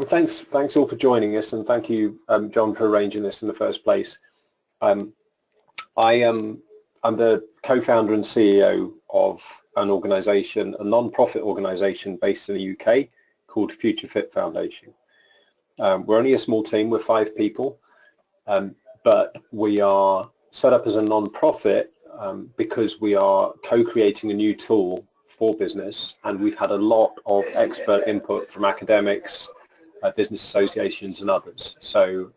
Well, thanks all for joining us, and thank you, John, for arranging this in the first place. I'm the co-founder and CEO of an organisation, a non-profit organisation based in the UK called Future Fit Foundation. We're only a small team, we're 5 people, but we are set up as a non-profit because we are co-creating a new tool for business, and we've had a lot of expert input from academics, business associations and others. So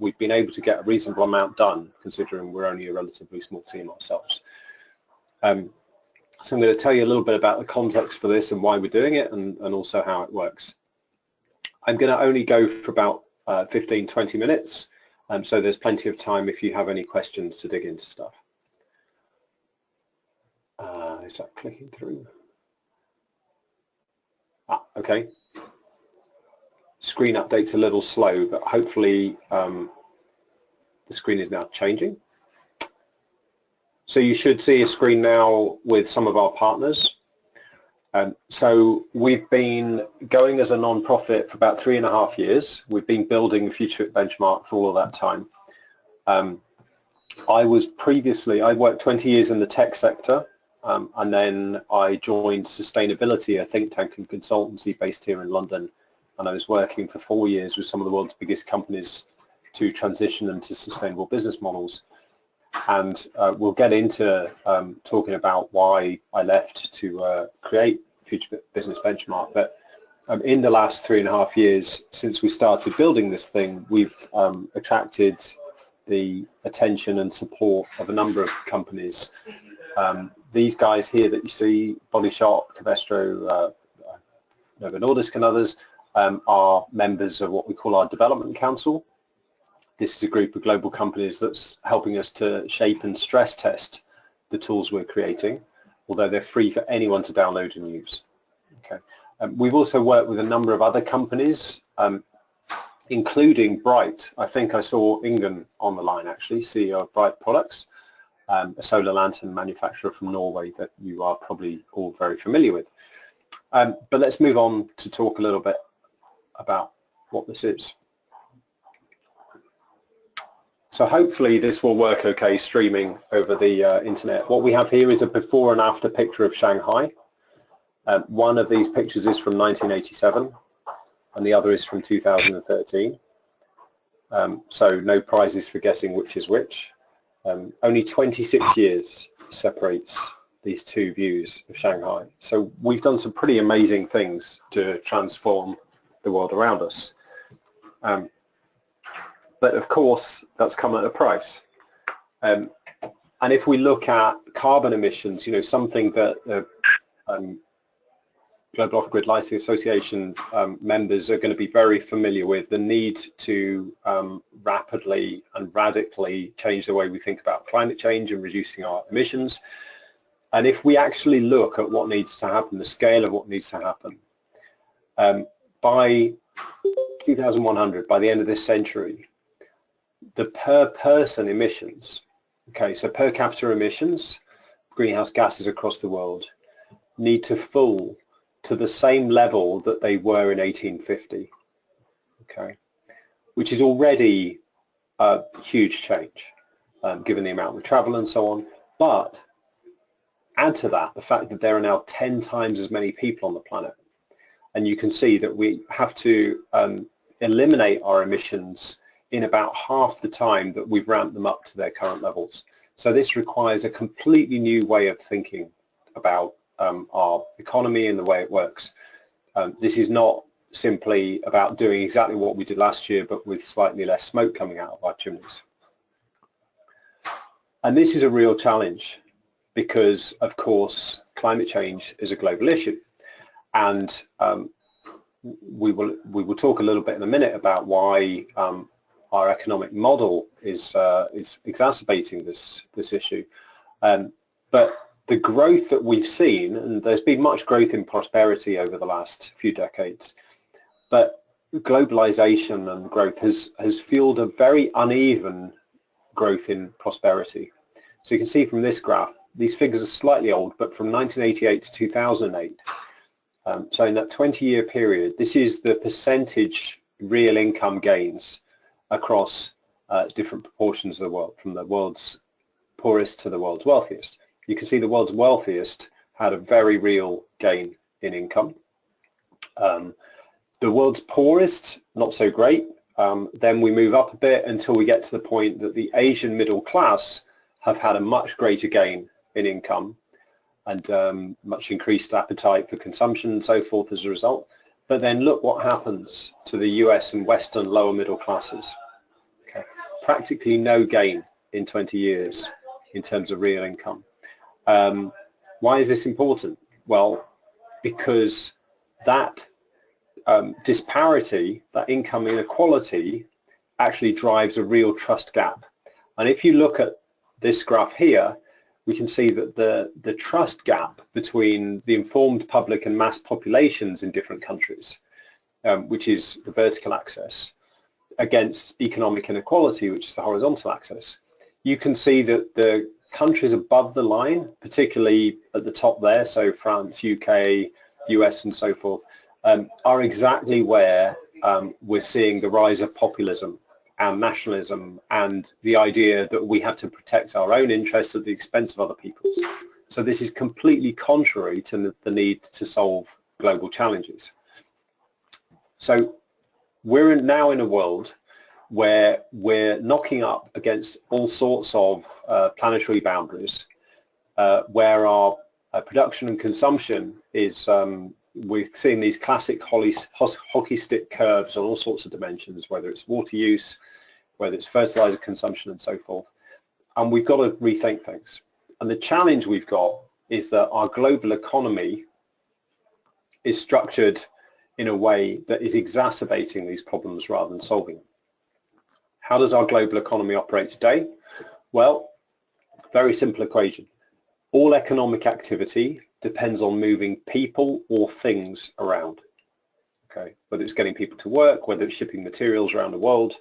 we've been able to get a reasonable amount done considering we're only a relatively small team ourselves. So I'm going to tell you a little bit about the context for this and why we're doing it, and also how it works. I'm going to only go for about 15-20 minutes, so there's plenty of time if you have any questions to dig into stuff. Is that clicking through? Okay. Screen update's a little slow, but hopefully the screen is now changing. So you should see a screen now with some of our partners. So we've been going as a non-profit for about 3.5 years. We've been building Future Fit Benchmark for all of that time. I worked 20 years in the tech sector, and then I joined Sustainability, a think tank and consultancy based here in London. And I was working for 4 years with some of the world's biggest companies to transition them to sustainable business models. And we'll get into talking about why I left to create Future Business Benchmark. But in the last 3.5 years since we started building this thing, we've attracted the attention and support of a number of companies. These guys here that you see, Body Shop, Covestro, Novo Nordisk and others, are members of what we call our Development Council. This is a group of global companies that's helping us to shape and stress test the tools we're creating, although they're free for anyone to download and use. Okay. We've also worked with a number of other companies, including Bright. I think I saw Ingen on the line, actually, CEO of Bright Products, a solar lantern manufacturer from Norway that you are probably all very familiar with. But let's move on to talk a little bit about what this is. So hopefully this will work okay streaming over the internet. What we have here is a before and after picture of Shanghai. One of these pictures is from 1987 and the other is from 2013. So no prizes for guessing which is which. Only 26 years separates these two views of Shanghai. So we've done some pretty amazing things to transform the world around us. But of course, that's come at a price. And if we look at carbon emissions, something that Global Off-Grid Lighting Association members are going to be very familiar with, the need to rapidly and radically change the way we think about climate change and reducing our emissions. And if we actually look at what needs to happen, the scale of what needs to happen, by 2100, by the end of this century, the per person emissions, okay, so per capita emissions, greenhouse gases across the world, need to fall to the same level that they were in 1850, okay, which is already a huge change, given the amount of travel and so on. But add to that the fact that there are now 10 times as many people on the planet. And you can see that we have to eliminate our emissions in about half the time that we've ramped them up to their current levels. So this requires a completely new way of thinking about our economy and the way it works. This is not simply about doing exactly what we did last year, but with slightly less smoke coming out of our chimneys. And this is a real challenge because, of course, climate change is a global issue. And we will talk a little bit in a minute about why our economic model is exacerbating this issue. But the growth that we've seen, and there's been much growth in prosperity over the last few decades, but globalization and growth has fueled a very uneven growth in prosperity. So you can see from this graph, these figures are slightly old, but from 1988 to 2008, so in that 20-year period, this is the percentage real income gains across different proportions of the world, from the world's poorest to the world's wealthiest. You can see the world's wealthiest had a very real gain in income. The world's poorest, not so great. Then we move up a bit until we get to the point that the Asian middle class have had a much greater gain in income and much increased appetite for consumption and so forth as a result. But then look what happens to the US and Western lower middle classes. Okay. Practically no gain in 20 years in terms of real income. Why is this important? Well, because that disparity, that income inequality, actually drives a real trust gap. And if you look at this graph here, we can see that the trust gap between the informed public and mass populations in different countries, which is the vertical axis, against economic inequality, which is the horizontal axis, you can see that the countries above the line, particularly at the top there, so France, UK, US and so forth, are exactly where we're seeing the rise of populism and nationalism and the idea that we have to protect our own interests at the expense of other people's. So this is completely contrary to the need to solve global challenges. So we're now in a world where we're knocking up against all sorts of planetary boundaries, where our production and consumption is, we're seeing these classic hockey stick curves on all sorts of dimensions, whether it's water use, whether it's fertilizer consumption and so forth. And we've got to rethink things. And the challenge we've got is that our global economy is structured in a way that is exacerbating these problems rather than solving them. How does our global economy operate today? Well, very simple equation. All economic activity depends on moving people or things around. Okay, whether it's getting people to work, whether it's shipping materials around the world,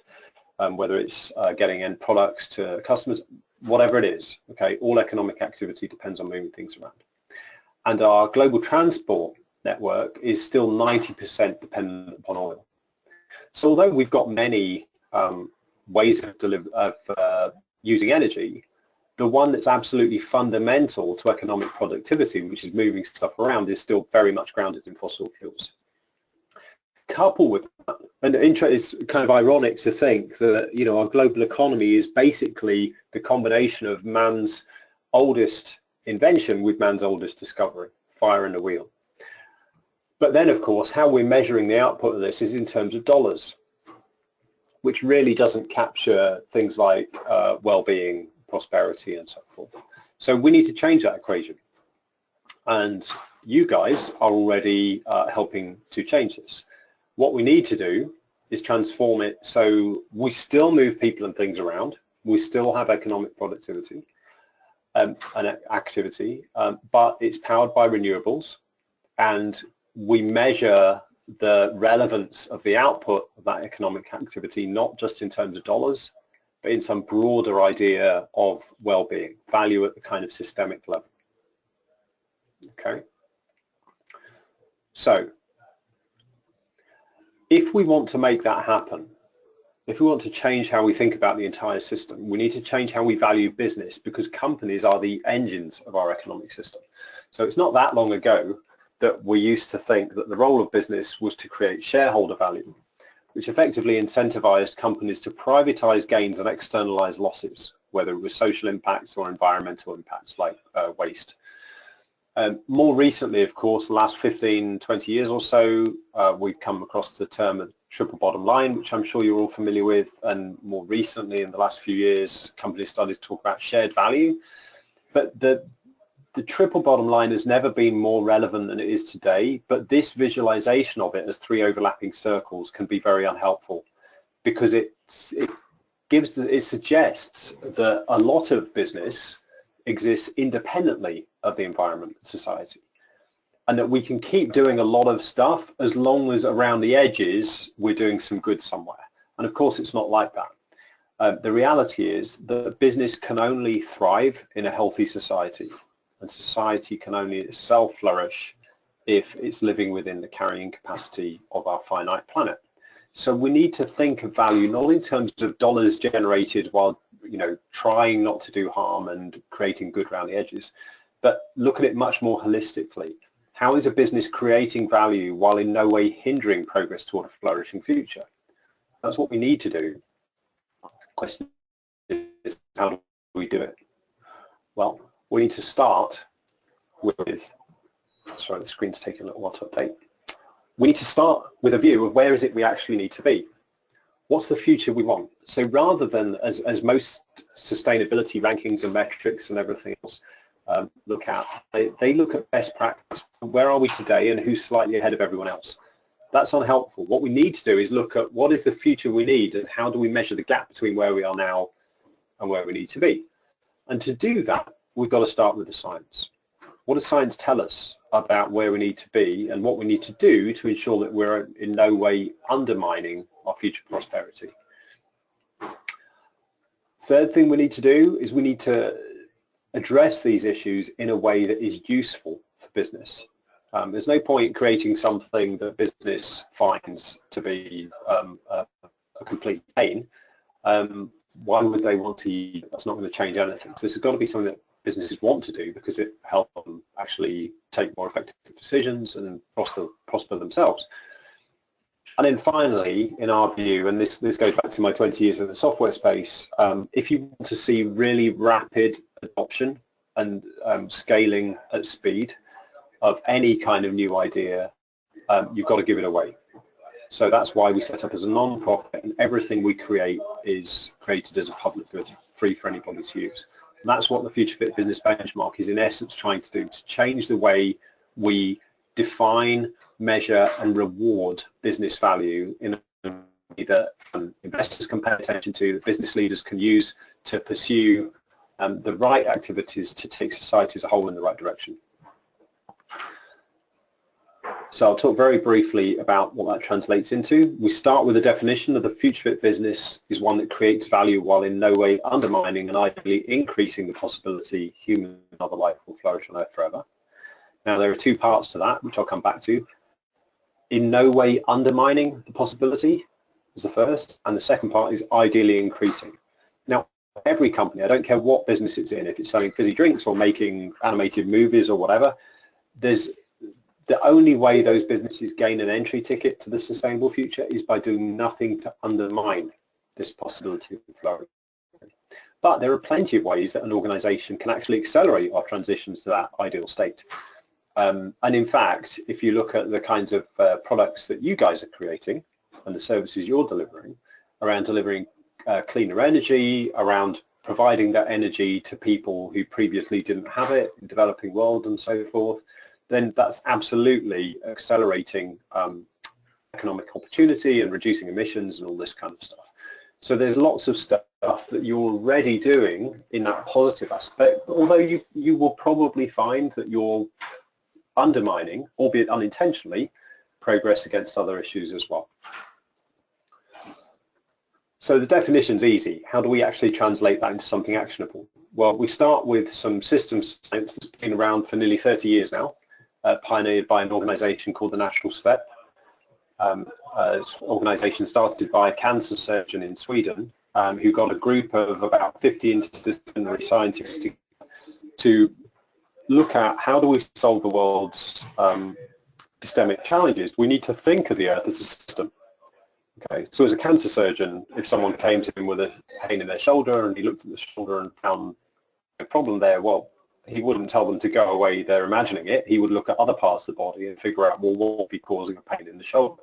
whether it's getting end products to customers, whatever it is. Okay, all economic activity depends on moving things around. And our global transport network is still 90% dependent upon oil. So although we've got many ways of using energy, the one that's absolutely fundamental to economic productivity, which is moving stuff around, is still very much grounded in fossil fuels. Coupled with that, and it's kind of ironic to think that, you know, our global economy is basically the combination of man's oldest invention with man's oldest discovery, fire and the wheel. But then, of course, how we're measuring the output of this is in terms of dollars, which really doesn't capture things like well-being, prosperity and so forth. So we need to change that equation. And you guys are already helping to change this. What we need to do is transform it so we still move people and things around, we still have economic productivity and activity, but it's powered by renewables, and we measure the relevance of the output of that economic activity not just in terms of dollars, but in some broader idea of well-being, value at the kind of systemic level. Okay, so if we want to make that happen, if we want to change how we think about the entire system, we need to change how we value business, because companies are the engines of our economic system. So it's not that long ago that we used to think that the role of business was to create shareholder value, which effectively incentivized companies to privatize gains and externalize losses, whether it was social impacts or environmental impacts like waste. More recently, of course, the last 15, 20 years or so, we've come across the term of triple bottom line, which I'm sure you're all familiar with. And more recently, in the last few years, companies started to talk about shared value. But the triple bottom line has never been more relevant than it is today. But this visualization of it as three overlapping circles can be very unhelpful, because it suggests that a lot of business exists independently of the environment and society, and that we can keep doing a lot of stuff as long as around the edges we're doing some good somewhere. And of course it's not like that. The reality is that business can only thrive in a healthy society, and society can only itself flourish if it's living within the carrying capacity of our finite planet. So we need to think of value not in terms of dollars generated while, you know, trying not to do harm and creating good around the edges, but look at it much more holistically. How is a business creating value while in no way hindering progress toward a flourishing future? That's what we need to do. The question is, how do we do it? Well, we need to start with, sorry, the screen's taking a little while to update. We need to start with a view of where is it we actually need to be. What's the future we want? So rather than, as most sustainability rankings and metrics and everything else look at, they look at best practice. Where are we today and who's slightly ahead of everyone else? That's unhelpful. What we need to do is look at what is the future we need and how do we measure the gap between where we are now and where we need to be. And to do that, we've got to start with the science. What does science tell us about where we need to be and what we need to do to ensure that we're in no way undermining our future prosperity? Third thing we need to do is we need to address these issues in a way that is useful for business. There's no point creating something that business finds to be a complete pain. Why would they want to use it? That's not going to change anything. So this has got to be something that businesses want to do because it helps them actually take more effective decisions and prosper themselves. And then finally, in our view, and this goes back to my 20 years in the software space, if you want to see really rapid adoption and scaling at speed of any kind of new idea, you've got to give it away. So that's why we set up as a non-profit, and everything we create is created as a public good, free for anybody to use. And that's what the Future Fit Business Benchmark is in essence trying to do, to change the way we define, measure and reward business value in a way that investors can pay attention to, that business leaders can use to pursue the right activities to take society as a whole in the right direction. So I'll talk very briefly about what that translates into. We start with a definition of the Future Fit business is one that creates value while in no way undermining and ideally increasing the possibility human and other life will flourish on Earth forever. Now there are two parts to that, which I'll come back to. In no way undermining the possibility is the first, and the second part is ideally increasing. Now every company, I don't care what business it's in, if it's selling fizzy drinks or making animated movies or whatever, the only way those businesses gain an entry ticket to the sustainable future is by doing nothing to undermine this possibility of flourishing. But there are plenty of ways that an organization can actually accelerate our transitions to that ideal state. And in fact, if you look at the kinds of products that you guys are creating and the services you're delivering, around delivering cleaner energy, around providing that energy to people who previously didn't have it in the developing world and so forth, then that's absolutely accelerating economic opportunity and reducing emissions and all this kind of stuff. So there's lots of stuff that you're already doing in that positive aspect, although you will probably find that you're undermining, albeit unintentionally, progress against other issues as well. So the definition's easy. How do we actually translate that into something actionable? Well, we start with some systems science that's been around for nearly 30 years now, pioneered by an organization called the National SVEP. It's an organization started by a cancer surgeon in Sweden who got a group of about 50 interdisciplinary scientists to look at how do we solve the world's systemic challenges. We need to think of the Earth as a system. Okay, so as a cancer surgeon, if someone came to him with a pain in their shoulder and he looked at the shoulder and found a problem there, well, he wouldn't tell them to go away, they're imagining it. He would look at other parts of the body and figure out, well, what would be causing a pain in the shoulder.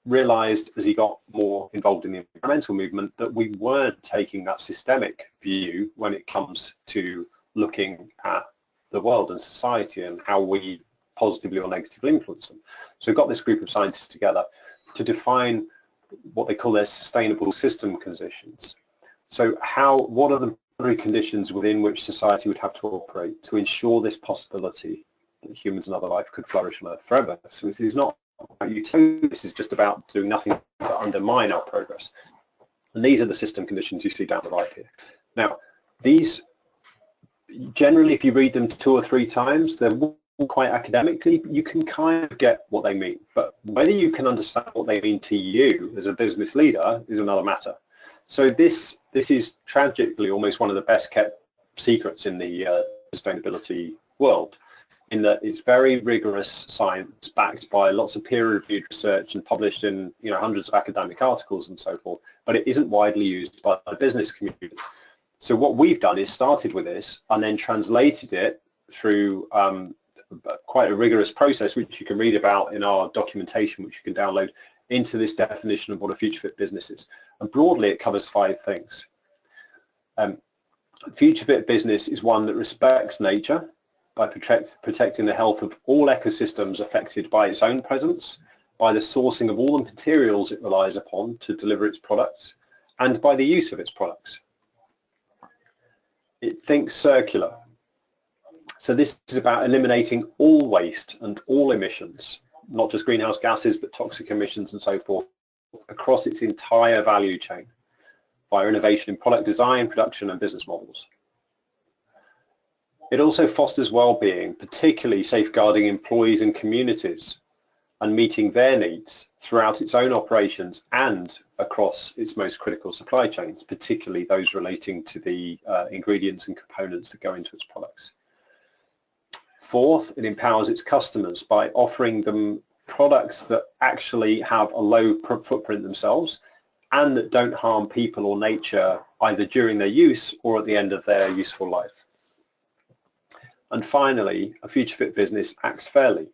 Realized as he got more involved in the environmental movement that we weren't taking that systemic view when it comes to looking at the world and society and how we positively or negatively influence them. So we got this group of scientists together to define what they call their sustainable system conditions. So what are the conditions within which society would have to operate to ensure this possibility that humans and other life could flourish on Earth forever? So this is not about utopia, this is just about doing nothing to undermine our progress. And these are the system conditions you see down the right here. Now, these, generally, if you read them 2 or 3 times, they're quite academically, you can kind of get what they mean. But whether you can understand what they mean to you as a business leader is another matter. So this is tragically almost one of the best kept secrets in the sustainability world, in that it's very rigorous science backed by lots of peer-reviewed research and published in hundreds of academic articles and so forth, but it isn't widely used by the business community. So what we've done is started with this and then translated it through quite a rigorous process, which you can read about in our documentation, which you can download, into this definition of what a future fit business is. And broadly, it covers 5 things. Future fit business is one that respects nature by protecting the health of all ecosystems affected by its own presence, by the sourcing of all the materials it relies upon to deliver its products, and by the use of its products. It thinks circular. So this is about eliminating all waste and all emissions, not just greenhouse gases, but toxic emissions and so forth, across its entire value chain via innovation in product design, production, and business models. It also fosters well-being, particularly safeguarding employees and communities and meeting their needs throughout its own operations and across its most critical supply chains, particularly those relating to the ingredients and components that go into its products. Fourth, it empowers its customers by offering them products that actually have a low footprint themselves and that don't harm people or nature either during their use or at the end of their useful life. And finally, a future fit business acts fairly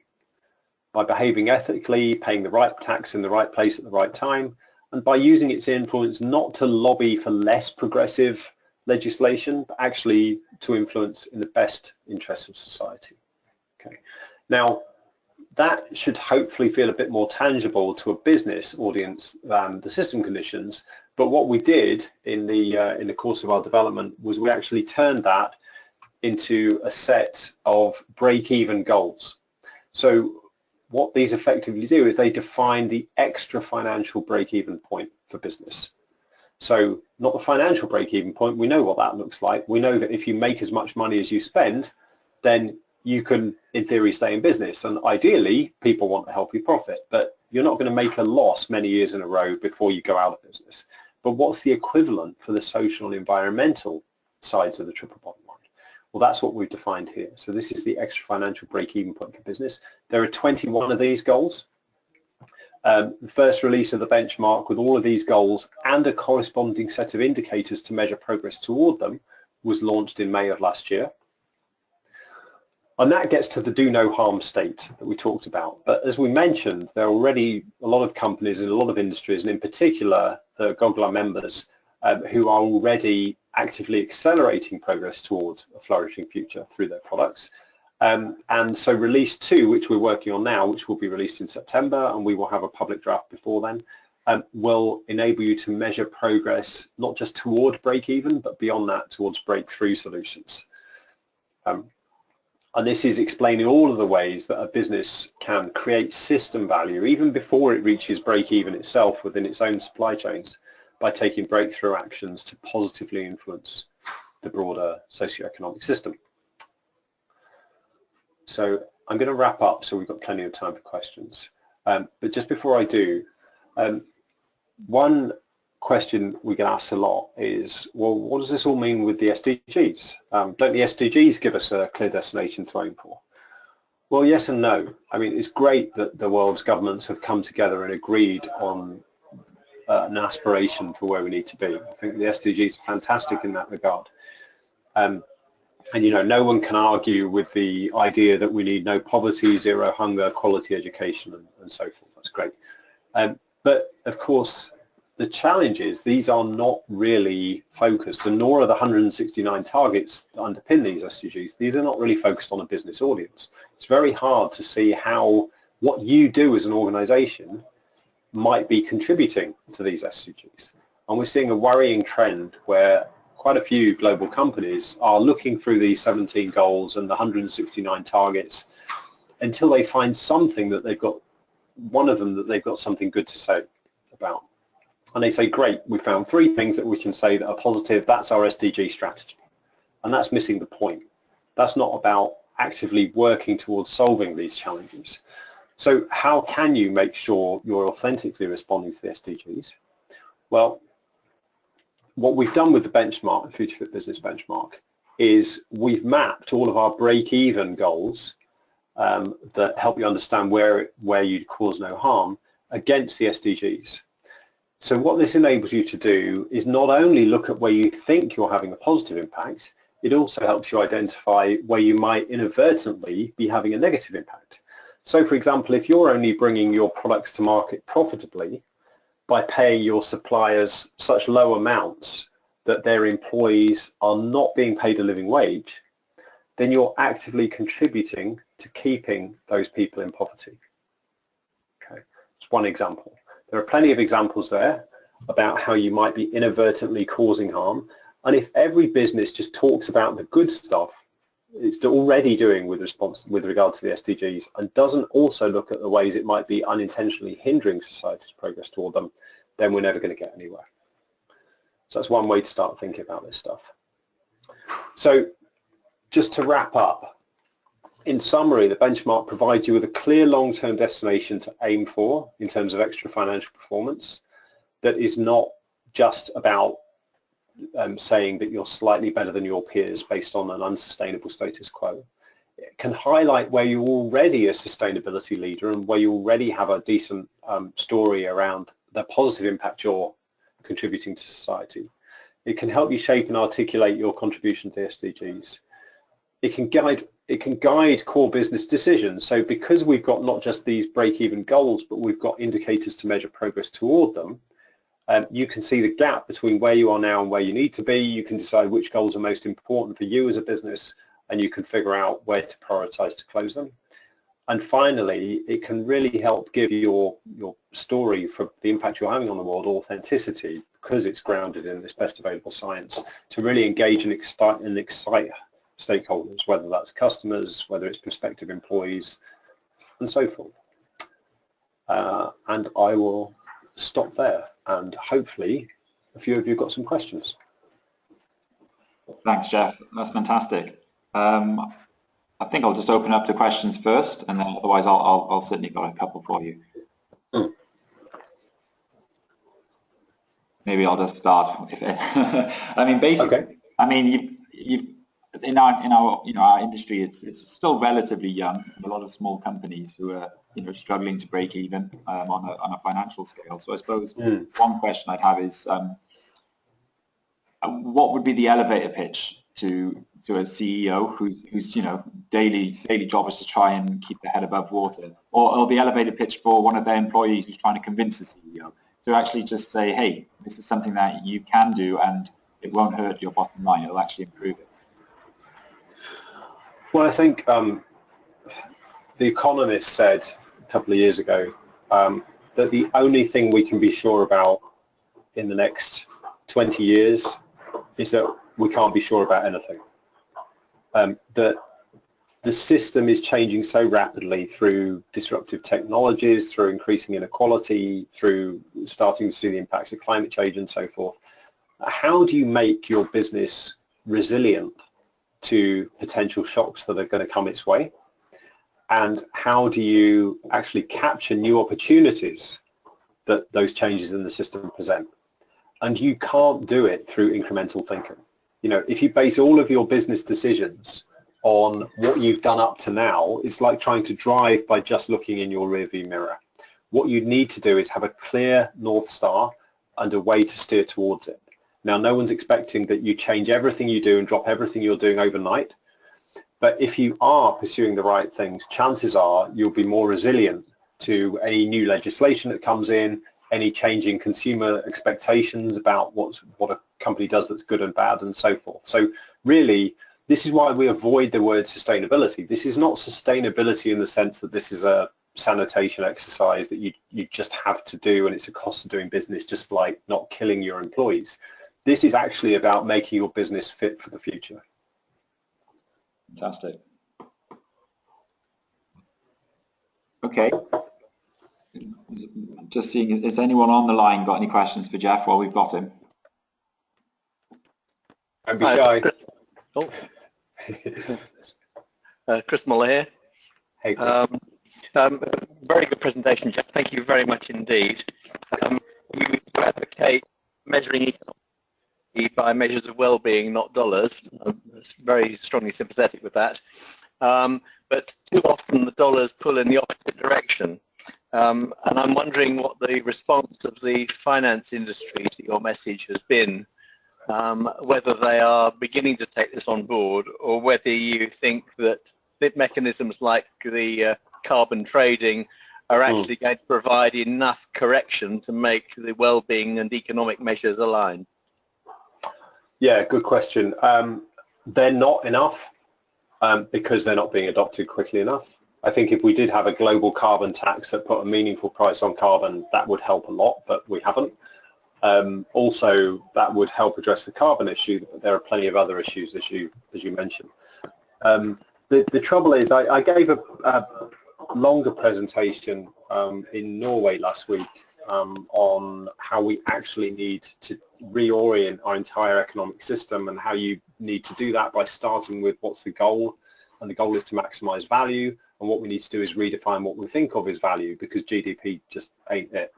by behaving ethically, paying the right tax in the right place at the right time, and by using its influence not to lobby for less progressive legislation, but actually to influence in the best interests of society. Okay. Now, that should hopefully feel a bit more tangible to a business audience than the system conditions. But what we did in the course of our development was we actually turned that into a set of break-even goals. So what these effectively do is they define the extra financial break-even point for business. So not the financial break-even point, we know what that looks like. We know that if you make as much money as you spend, then you can, in theory, stay in business. And ideally, people want a healthy profit, but you're not going to make a loss many years in a row before you go out of business. But what's the equivalent for the social and environmental sides of the triple bottom line? Well, that's what we've defined here. So this is the extra financial break-even point for business. There are 21 of these goals. The first release of the benchmark with all of these goals and a corresponding set of indicators to measure progress toward them was launched in May of last year. And that gets to the do no harm state that we talked about. But as we mentioned, there are already a lot of companies in a lot of industries, and in particular the GOGLA members, who are already actively accelerating progress towards a flourishing future through their products. And so release 2, which we're working on now, which will be released in September, and we will have a public draft before then, will enable you to measure progress not just toward break-even, but beyond that towards breakthrough solutions. And this is explaining all of the ways that a business can create system value even before it reaches break-even itself within its own supply chains by taking breakthrough actions to positively influence the broader socioeconomic system. So I'm going to wrap up so we've got plenty of time for questions. But just before I do, one question we get asked a lot is, well, what does this all mean with the SDGs? Don't the SDGs give us a clear destination to aim for? Well, yes and no. I mean, it's great that the world's governments have come together and agreed on an aspiration for where we need to be. I think the SDGs are fantastic in that regard. And, you know, no one can argue with the idea that we need no poverty, zero hunger, quality education, and so forth. That's great. But, of course, the challenge is these are not really focused, and nor are the 169 targets that underpin these SDGs. These are not really focused on a business audience. It's very hard to see how what you do as an organization might be contributing to these SDGs. And we're seeing a worrying trend where quite a few global companies are looking through these 17 goals and the 169 targets until they find something that they've got, one of them that they've got something good to say about. And they say, great, we found 3 things that we can say that are positive, that's our SDG strategy. And that's missing the point. That's not about actively working towards solving these challenges. So how can you make sure you're authentically responding to the SDGs? Well, what we've done with the benchmark, the Future Fit Business Benchmark, is we've mapped all of our break-even goals that help you understand where you'd cause no harm against the SDGs. So what this enables you to do is not only look at where you think you're having a positive impact, it also helps you identify where you might inadvertently be having a negative impact. So for example, if you're only bringing your products to market profitably by paying your suppliers such low amounts that their employees are not being paid a living wage, then you're actively contributing to keeping those people in poverty. Okay, it's one example. There are plenty of examples there about how you might be inadvertently causing harm, and if every business just talks about the good stuff it's already doing with regard to the SDGs and doesn't also look at the ways it might be unintentionally hindering society's progress toward them, then we're never going to get anywhere. So that's one way to start thinking about this stuff. So just to wrap up, in summary, the benchmark provides you with a clear long-term destination to aim for in terms of extra financial performance that is not just about saying that you're slightly better than your peers based on an unsustainable status quo. It can highlight where you're already a sustainability leader and where you already have a decent story around the positive impact you're contributing to society. It can help you shape and articulate your contribution to the SDGs. It can guide core business decisions. So because we've got not just these break-even goals, but we've got indicators to measure progress toward them, you can see the gap between where you are now and where you need to be. You can decide which goals are most important for you as a business, and you can figure out where to prioritize to close them. And finally, it can really help give your story for the impact you're having on the world authenticity, because it's grounded in this best available science, to really engage and excite stakeholders, whether that's customers, whether it's prospective employees, and so forth. And I will stop there, and hopefully a few of you got some questions. Thanks, Jeff. That's fantastic. I think I'll just open up to questions first, and then otherwise I'll certainly got a couple for you. Maybe I'll just start. I mean, basically, okay. I mean, in our industry, it's still relatively young. A lot of small companies who are struggling to break even on a financial scale. So I suppose one question I'd have is, what would be the elevator pitch to a CEO whose daily job is to try and keep their head above water, or the elevator pitch for one of their employees who's trying to convince the CEO to actually just say, hey, this is something that you can do and it won't hurt your bottom line, it'll actually improve it? Well, I think The Economist said a couple of years ago that the only thing we can be sure about in the next 20 years is that we can't be sure about anything. That the system is changing so rapidly through disruptive technologies, through increasing inequality, through starting to see the impacts of climate change and so forth. How do you make your business resilient to potential shocks that are going to come its way? And how do you actually capture new opportunities that those changes in the system present? And you can't do it through incremental thinking. If you base all of your business decisions on what you've done up to now, it's like trying to drive by just looking in your rearview mirror. What you need to do is have a clear North Star and a way to steer towards it. Now, no one's expecting that you change everything you do and drop everything you're doing overnight. But if you are pursuing the right things, chances are you'll be more resilient to any new legislation that comes in, any changing consumer expectations about what a company does that's good and bad, and so forth. So really, this is why we avoid the word sustainability. This is not sustainability in the sense that this is a sanitation exercise that you just have to do and it's a cost of doing business, just like not killing your employees. This is actually about making your business fit for the future. Fantastic. Okay. Just seeing, is anyone on the line got any questions for Jeff while we've got him? Don't be shy. Oh. Chris Muller here. Hey, Chris. Very good presentation, Jeff. Thank you very much indeed. You advocate measuring economy by measures of well-being, not dollars. I'm very strongly sympathetic with that. But too often the dollars pull in the opposite direction. And I'm wondering what the response of the finance industry to your message has been, whether they are beginning to take this on board, or whether you think that mechanisms like the carbon trading are actually going to provide enough correction to make the well-being and economic measures align. Yeah, good question. They're not enough because they're not being adopted quickly enough. I think if we did have a global carbon tax that put a meaningful price on carbon, that would help a lot, but we haven't. Also, that would help address the carbon issue. There are plenty of other issues, as you mentioned. The trouble is, I gave a longer presentation in Norway last week on how we actually need to reorient our entire economic system, and how you need to do that by starting with what's the goal, and the goal is to maximize value, and what we need to do is redefine what we think of as value, because GDP just ain't it.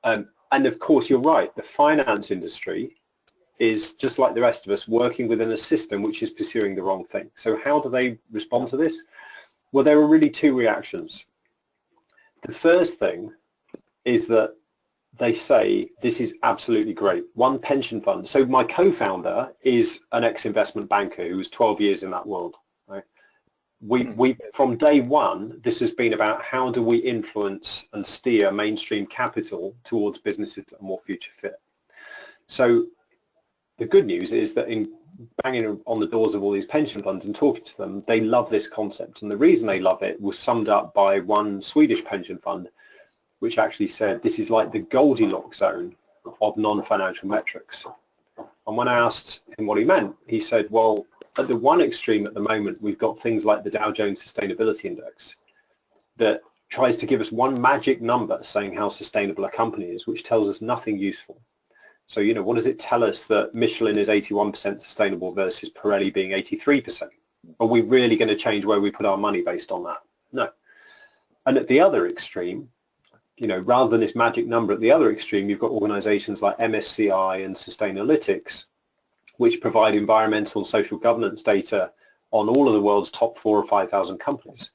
And of course, you're right, the finance industry is just like the rest of us, working within a system which is pursuing the wrong thing. So how do they respond to this? Well, there are really two reactions. The first thing is that they say, this is absolutely great. One pension fund. So my co-founder is an ex-investment banker who was 12 years in that world. Right? We from day one, this has been about how do we influence and steer mainstream capital towards businesses that are more future fit. So the good news is that in banging on the doors of all these pension funds and talking to them, they love this concept. And the reason they love it was summed up by one Swedish pension fund, which actually said this is like the Goldilocks zone of non-financial metrics. And when I asked him what he meant, he said, well, at the one extreme at the moment, we've got things like the Dow Jones Sustainability Index that tries to give us one magic number saying how sustainable a company is, which tells us nothing useful. So, you know, what does it tell us that Michelin is 81% sustainable versus Pirelli being 83%? Are we really going to change where we put our money based on that? No. And at the other extreme, you know, rather than this magic number, at the other extreme, you've got organizations like MSCI and Sustainalytics, which provide environmental and social governance data on all of the world's top 4,000 or 5,000 companies,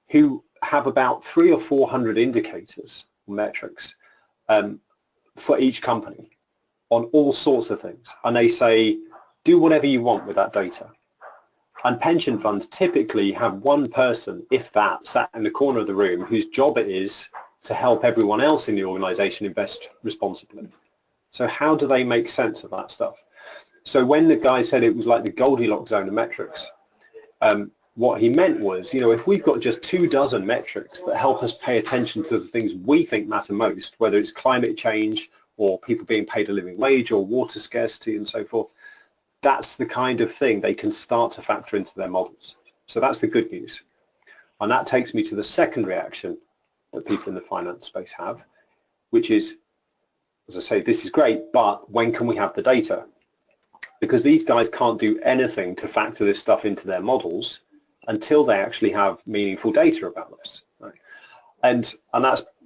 who have about 300 or 400 indicators, metrics, for each company on all sorts of things. And they say, do whatever you want with that data. And pension funds typically have one person, if that, sat in the corner of the room whose job it is to help everyone else in the organization invest responsibly. So how do they make sense of that stuff? So when the guy said it was like the Goldilocks zone of metrics, what he meant was, you know, if we've got just 24 metrics that help us pay attention to the things we think matter most, whether it's climate change or people being paid a living wage or water scarcity and so forth, that's the kind of thing they can start to factor into their models. So that's the good news. And that takes me to the second reaction that people in the finance space have, which is, as I say, this is great, but when can we have the data? Because these guys can't do anything to factor this stuff into their models until they actually have meaningful data about this. Right? And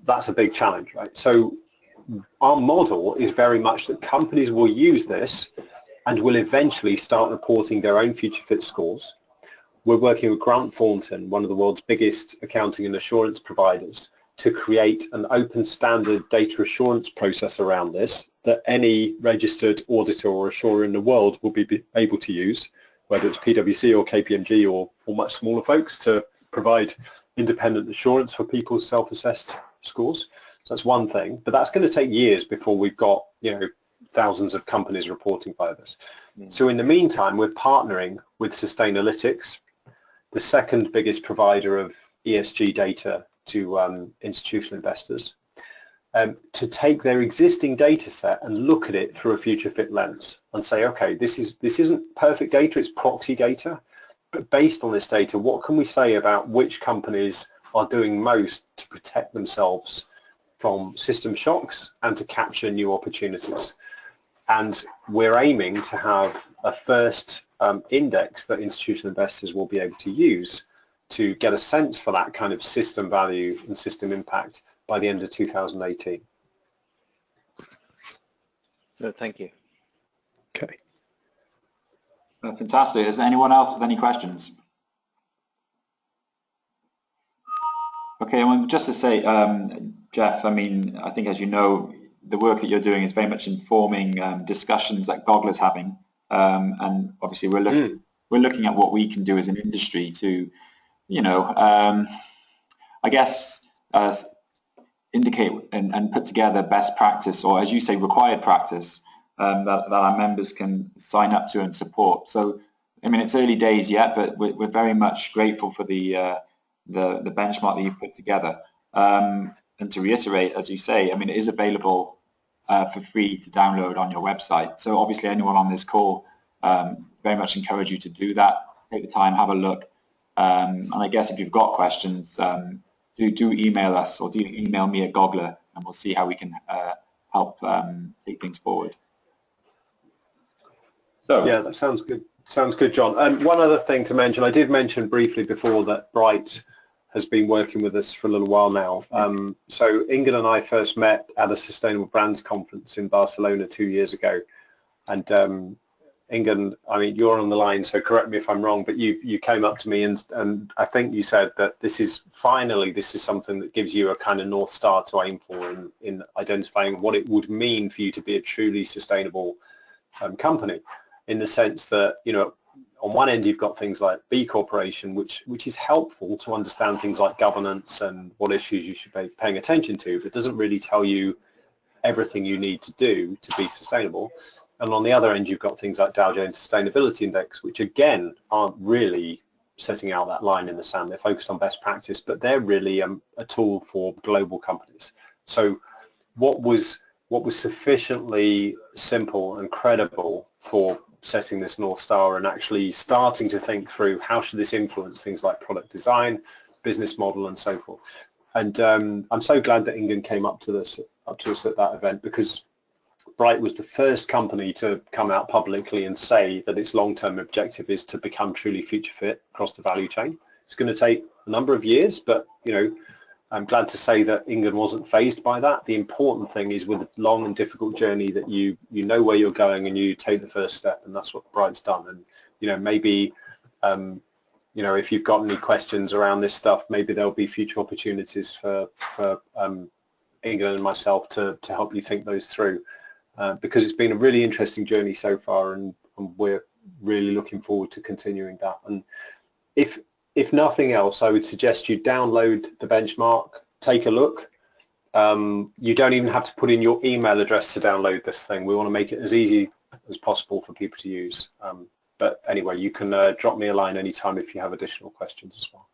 that's a big challenge, right? So our model is very much that companies will use this and will eventually start reporting their own Future Fit scores. We're working with Grant Thornton, one of the world's biggest accounting and assurance providers, to create an open standard data assurance process around this that any registered auditor or assurer in the world will be able to use, whether it's PwC or KPMG or much smaller folks, to provide independent assurance for people's self-assessed scores. So that's one thing, but that's going to take years before we've got, you know, thousands of companies reporting by this. So in the meantime, we're partnering with Sustainalytics, the second biggest provider of ESG data to institutional investors, to take their existing data set and look at it through a future fit lens and say, okay, this isn't perfect data, it's proxy data, but based on this data, what can we say about which companies are doing most to protect themselves from system shocks and to capture new opportunities? And we're aiming to have a first index that institutional investors will be able to use to get a sense for that kind of system value and system impact by the end of 2018. No, thank you. Okay. Fantastic. Is there anyone else with any questions? Okay, well, just to say, Jeff, I mean, I think, as you know, the work that you're doing is very much informing discussions that Gogla's having, and obviously we're looking at what we can do as an industry to, you know, I guess indicate and put together best practice, or as you say, required practice that our members can sign up to and support. So, I mean, it's early days yet, but we're very much grateful for the benchmark that you've put together. And to reiterate, as you say, I mean, it is available for free to download on your website. So obviously anyone on this call, very much encourage you to do that. Take the time, have a look. And I guess if you've got questions, do email us, or do email me at Gogla, and we'll see how we can help take things forward. So yeah, that sounds good. Sounds good, John. And one other thing to mention, I did mention briefly before that Bright has been working with us for a little while now. So Ingan and I first met at a Sustainable Brands conference in Barcelona 2 years ago. And Ingan, I mean, you're on the line, so correct me if I'm wrong, but you came up to me and I think you said that this is something that gives you a kind of North Star to aim for in identifying what it would mean for you to be a truly sustainable company, in the sense that, you know, on one end you've got things like B Corporation, which is helpful to understand things like governance and what issues you should be paying attention to, but doesn't really tell you everything you need to do to be sustainable. And on the other end you've got things like Dow Jones Sustainability Index, which again aren't really setting out that line in the sand. They're focused on best practice, but they're really a tool for global companies. So what was sufficiently simple and credible for setting this North Star and actually starting to think through how should this influence things like product design, business model, and so forth. And I'm so glad that Ingan came up to us at that event, because Bright was the first company to come out publicly and say that its long-term objective is to become truly future fit across the value chain. It's going to take a number of years, but, you know, I'm glad to say that Ingan wasn't fazed by that. The important thing is, with a long and difficult journey, that you know where you're going and you take the first step, and that's what Bright's done. And, you know, maybe, you know, if you've got any questions around this stuff, maybe there'll be future opportunities for Ingan and myself to help you think those through, because it's been a really interesting journey so far, and we're really looking forward to continuing that. And if nothing else, I would suggest you download the benchmark, take a look. You don't even have to put in your email address to download this thing. We want to make it as easy as possible for people to use. But anyway, you can drop me a line anytime if you have additional questions as well.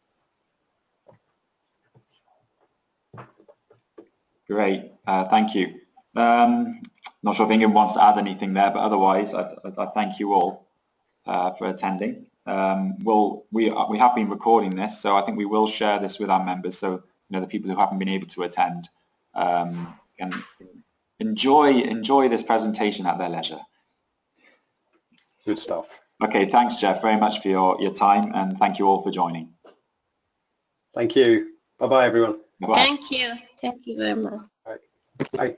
Great, thank you. Not sure if Ingan wants to add anything there, but otherwise I thank you all for attending. Well, we have been recording this, so I think we will share this with our members, so, you know, the people who haven't been able to attend can enjoy this presentation at their leisure. Good stuff. Okay, thanks, Jeff, very much for your time, and thank you all for joining. Thank you. Bye-bye, everyone. Bye-bye. Thank you very much. All right. Bye.